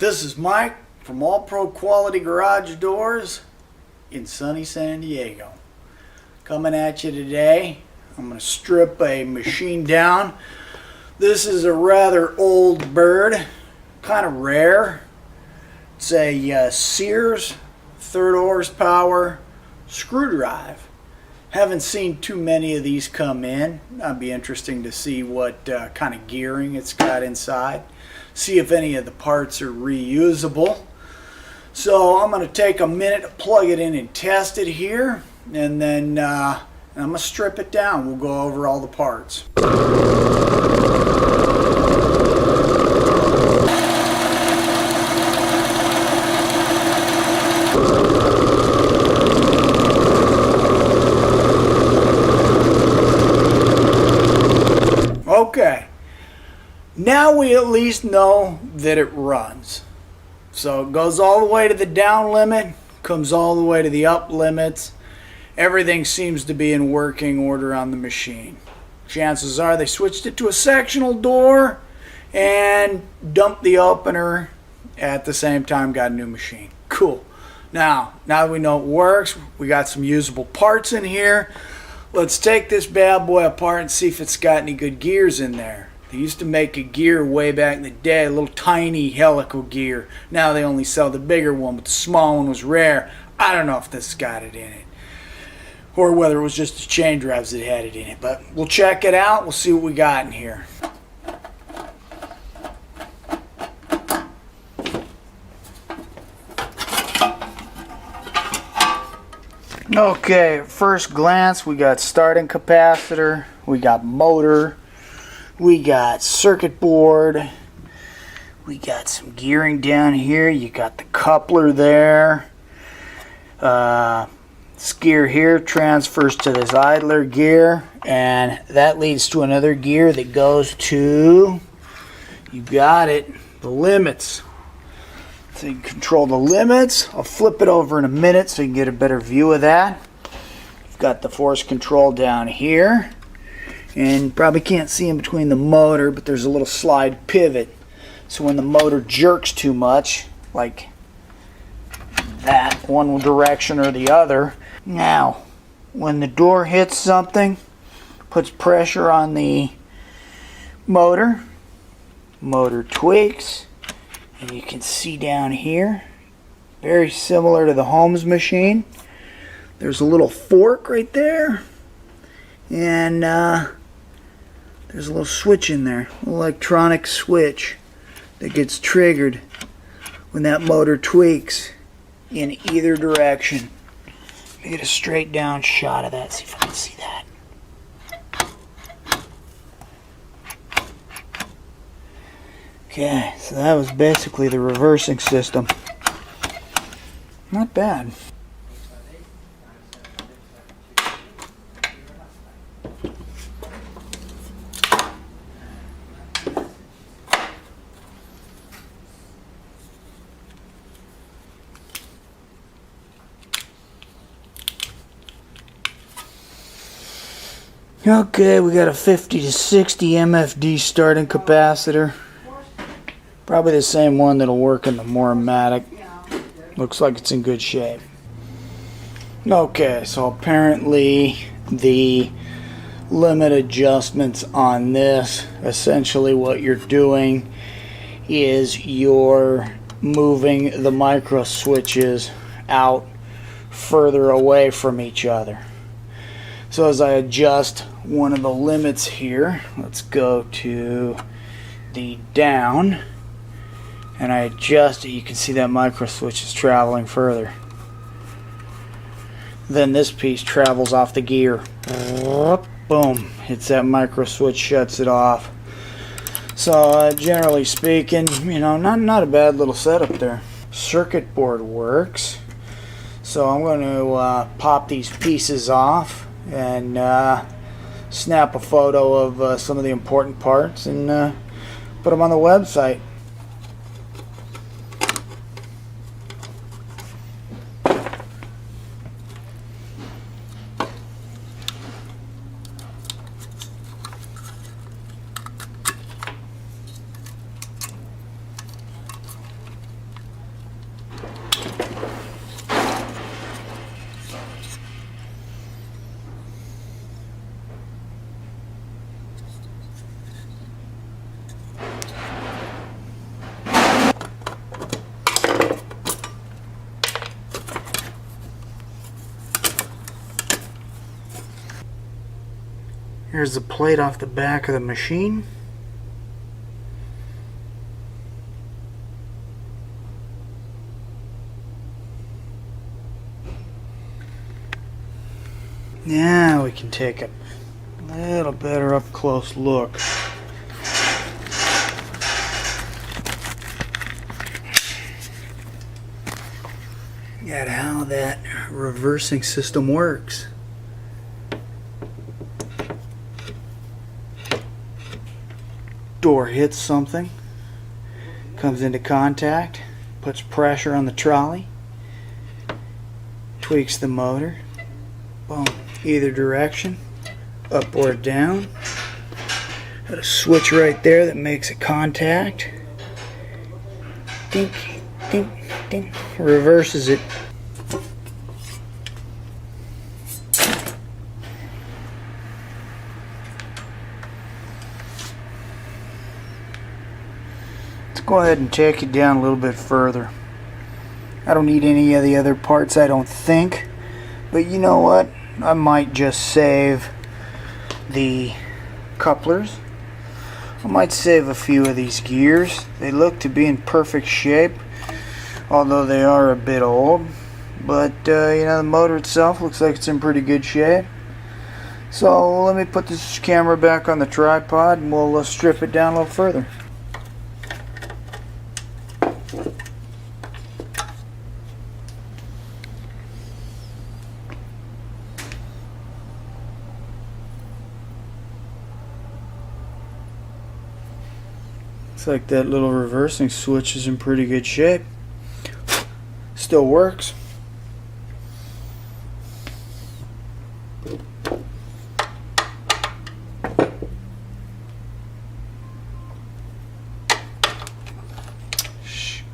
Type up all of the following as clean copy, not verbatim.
This is Mike from All Pro Quality Garage Doors in sunny San Diego. Coming at you today. I'm going to strip a machine down. This is a rather old bird, kind of rare. It's a Sears 3rd horsepower screw drive. Haven't seen too many of these come in. That'd be interesting to see what kind of gearing it's got inside. See if any of the parts are reusable. So I'm going to take a minute to plug it in and test it here, and then I'm going to strip it down. We'll go over all the parts. Okay, now we at least know that it runs. So it goes all the way to the down limit, comes all the way to the up limits. Everything seems to be in working order on the machine. Chances are they switched it to a sectional door and dumped the opener at the same time, got a new machine. Cool. Now that we know it works, we got some usable parts in here. Let's take this bad boy apart and see if it's got any good gears in there. They used to make a gear way back in the day, a little tiny helical gear. Now they only sell the bigger one, but the small one was rare. I don't know if this got it in it, or whether it was just the chain drives that had it in it. But we'll check it out. We'll see what we got in here. Okay, at first glance, we got starting capacitor, we got motor, we got circuit board, we got some gearing down here, you got the coupler there. This gear here transfers to this idler gear, and that leads to another gear that goes to, you got it, the limits. So you can control the limits. I'll flip it over in a minute so you can get a better view of that. You've got the force control down here, and you probably can't see in between the motor, but there's a little slide pivot. So when the motor jerks too much, like that, one direction or the other. Now, when the door hits something, puts pressure on the motor tweaks. And you can see down here, very similar to the Holmes machine. There's a little fork right there, and there's a little switch in there, an electronic switch that gets triggered when that motor tweaks in either direction. Let me get a straight down shot of that, see if I can see that. Okay, so that was basically the reversing system. Not bad. Okay, we got a 50 to 60 MFD starting capacitor. Probably the same one that'll work in the Moormatic. Looks like it's in good shape. Okay, so apparently the limit adjustments on this, essentially what you're doing is you're moving the micro switches out further away from each other. So as I adjust one of the limits here, let's go to the down, and I adjust it, you can see that micro switch is traveling further. Then this piece travels off the gear. Boom, hits that micro switch, shuts it off. So generally speaking, you know, not a bad little setup there. Circuit board works. So I'm going to pop these pieces off and snap a photo of some of the important parts and put them on the website. Here's the plate off the back of the machine. Now we can take a little better up close look. At how that reversing system works. Door hits something, comes into contact, puts pressure on the trolley, tweaks the motor, boom, either direction, up or down. Got a switch right there that makes a contact. Dink, dink, dink. Reverses it. Let's go ahead and take it down a little bit further. I don't need any of the other parts, I don't think. But you know what? I might just save the couplers. I might save a few of these gears. They look to be in perfect shape, although they are a bit old. But you know, the motor itself looks like it's in pretty good shape. So let me put this camera back on the tripod and we'll strip it down a little further. Looks like that little reversing switch is in pretty good shape. Still works. Shoot.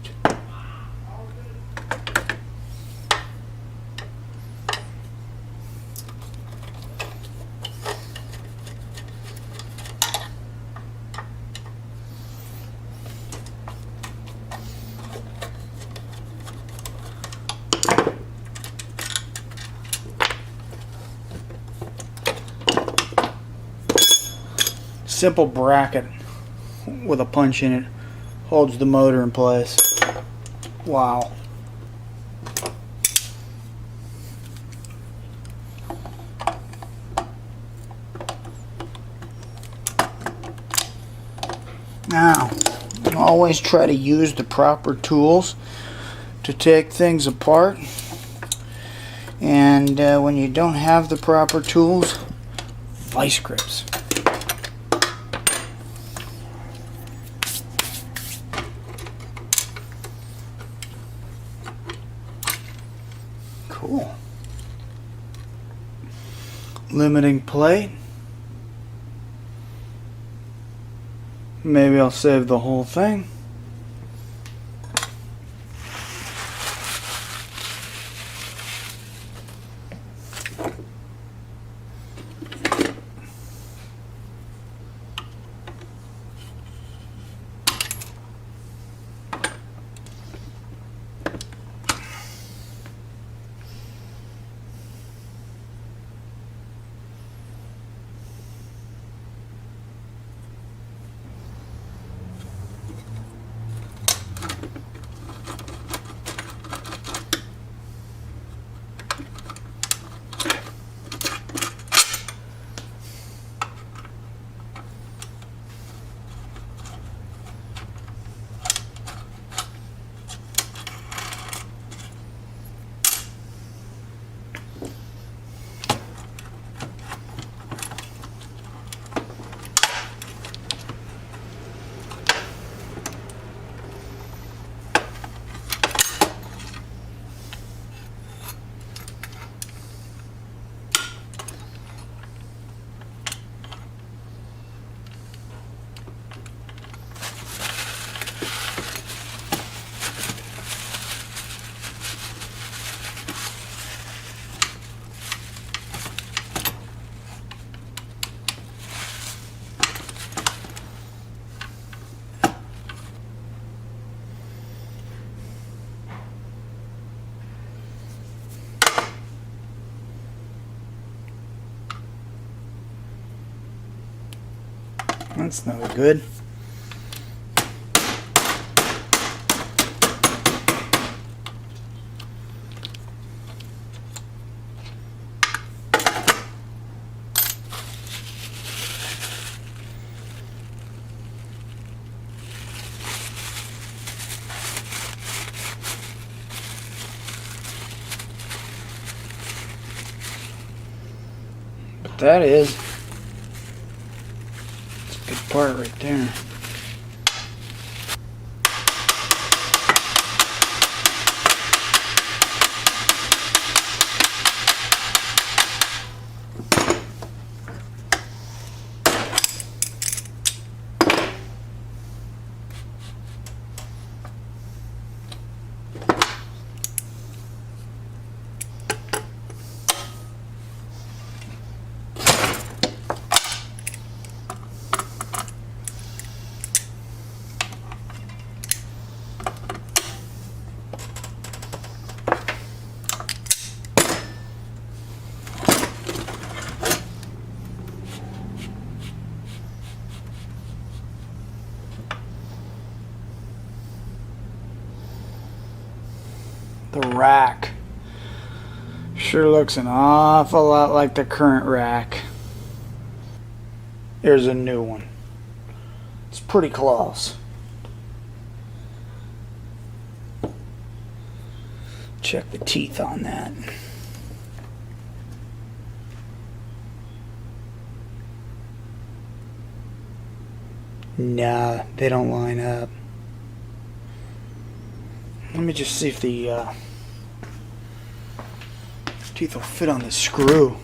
Simple bracket with a punch in it holds the motor in place. Wow. Now, always try to use the proper tools to take things apart. And when you don't have the proper tools, vice grips. Cool. Limiting plate. Maybe I'll save the whole thing. That's no good. But that is, it's a good part right there. The rack sure looks an awful lot like the current rack. Here's a new one. It's pretty close. Check the teeth on that. Nah, they don't line up. Let me just see if the teeth will fit on the screw.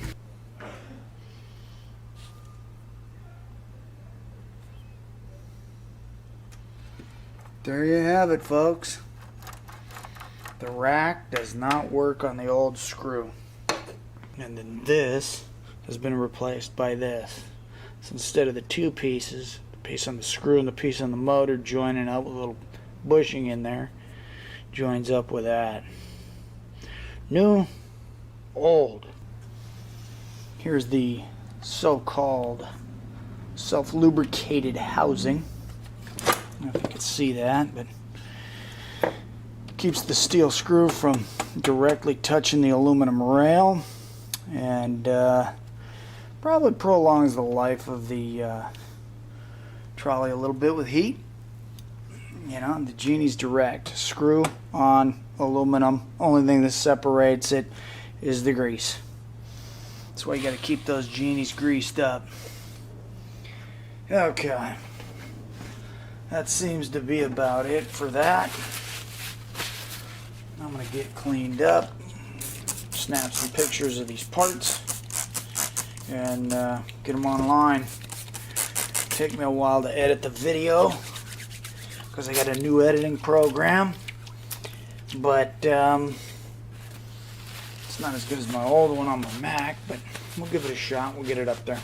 There you have it, folks. The rack does not work on the old screw. And then this has been replaced by this. So instead of the two pieces, the piece on the screw and the piece on the motor joining up with a little bushing in there, joins up with that. New, old. Here's the so-called self-lubricated housing. I don't know if you can see that, but keeps the steel screw from directly touching the aluminum rail, and probably prolongs the life of the trolley a little bit with heat. You know, the Genie's direct. Screw on aluminum. Only thing that separates it is the grease. That's why you got to keep those Genies greased up. Okay. That seems to be about it for that. I'm going to get cleaned up, snap some pictures of these parts, and get them online. Take me a while to edit the video, because I got a new editing program, but it's not as good as my old one on my Mac, but we'll give it a shot. We'll get it up there.